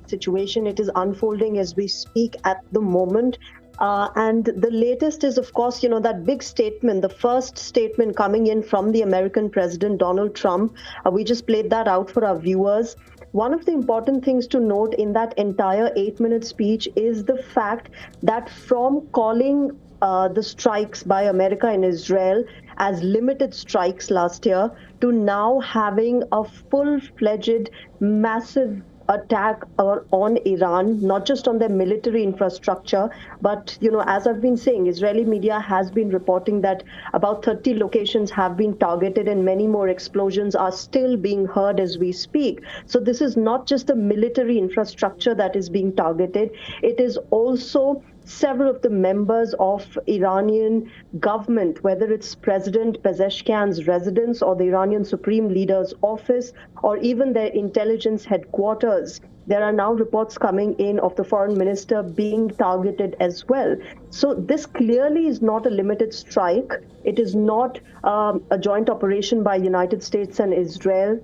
situation. It is unfolding as we speak at the moment. And the latest is, of course, that big statement, the first statement coming in from the American president, Donald Trump. We just played that out for our viewers. One of the important things to note in that entire 8-minute speech is the fact that from calling the strikes by America and Israel as limited strikes last year to now having a full-fledged, massive attack on Iran, not just on their military infrastructure, but, as I've been saying, Israeli media has been reporting that about 30 locations have been targeted and many more explosions are still being heard as we speak. So this is not just the military infrastructure that is being targeted. It is also several of the members of Iranian government, whether it's President Pezeshkian's residence or the Iranian Supreme Leader's office, or even their intelligence headquarters. There are now reports coming in of the foreign minister being targeted as well. So this clearly is not a limited strike. It is not a joint operation by United States and Israel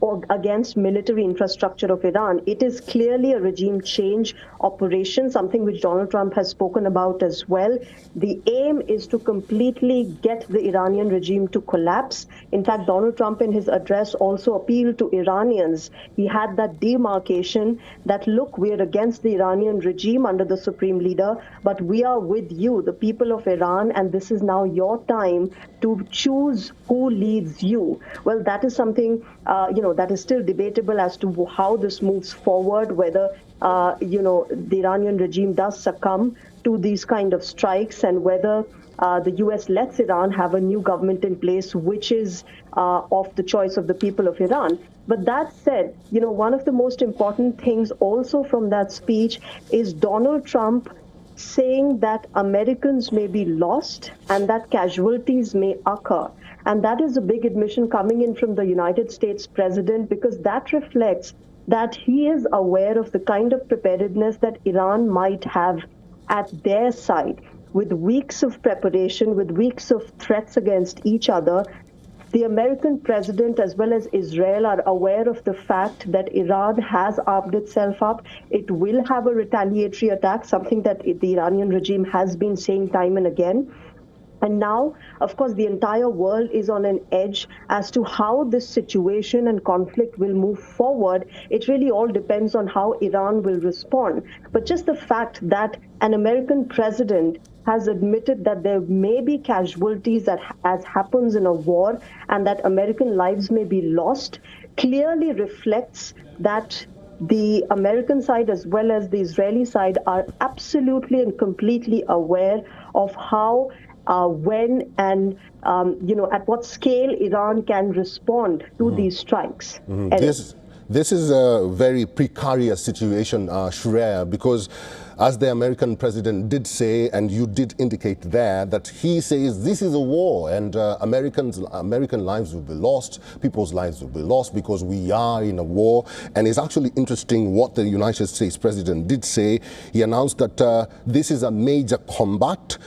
or against military infrastructure of Iran. It is clearly a regime change operation, something which Donald Trump has spoken about as well. The aim is to completely get the Iranian regime to collapse. In fact, Donald Trump in his address also appealed to Iranians. He had that demarcation that, look, we're against the Iranian regime under the Supreme Leader, but we are with you, the people of Iran, and this is now your time to choose who leads you. Well, that is something, that is still debatable as to how this moves forward, whether, the Iranian regime does succumb to these kind of strikes and whether the U.S. lets Iran have a new government in place, which is of the choice of the people of Iran. But that said, one of the most important things also from that speech is Donald Trump saying that Americans may be lost and that casualties may occur. And that is a big admission coming in from the United States president, because that reflects that he is aware of the kind of preparedness that Iran might have at their side. With weeks of preparation, with weeks of threats against each other, the American president as well as Israel are aware of the fact that Iran has armed itself up. It will have a retaliatory attack, something that the Iranian regime has been saying time and again. And now, of course, the entire world is on an edge as to how this situation and conflict will move forward. It really all depends on how Iran will respond. But just the fact that an American president has admitted that there may be casualties that, as happens in a war, and that American lives may be lost, clearly reflects that the American side as well as the Israeli side are absolutely and completely aware of how, when, and at what scale Iran can respond to these strikes. This is a very precarious situation, Shreya, because as the American president did say, and you did indicate there, that he says this is a war and American lives will be lost, people's lives will be lost because we are in a war. And it's actually interesting what the United States president did say. He announced that this is a major combat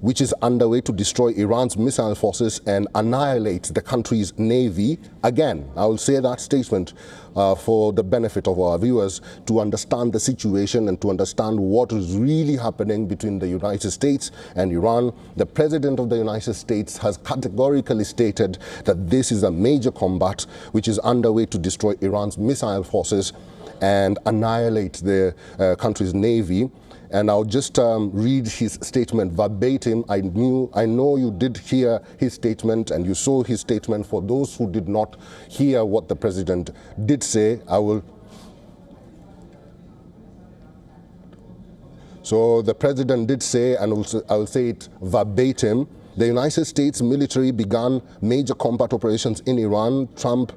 which is underway to destroy Iran's missile forces and annihilate the country's navy. Again, I will say that statement for the benefit of our viewers to understand the situation and to understand what is really happening between the United States and Iran. The President of the United States has categorically stated that this is a major combat which is underway to destroy Iran's missile forces and annihilate the country's navy. And I'll just read his statement verbatim. I know you did hear his statement and you saw his statement. For those who did not hear what the president did say, So the president did say, and I will say it verbatim, the United States military began major combat operations in Iran. Trump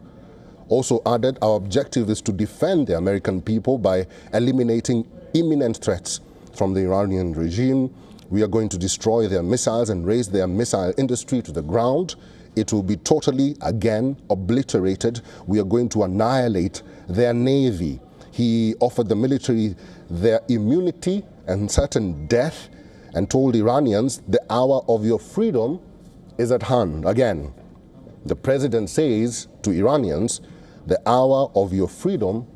also added, our objective is to defend the American people by eliminating imminent threats from the Iranian regime. We are going to destroy their missiles and raise their missile industry to the ground. It will be totally, again, obliterated. We are going to annihilate their navy. He offered the military their immunity and certain death and told Iranians the hour of your freedom is at hand. Again, the president says to Iranians, the hour of your freedom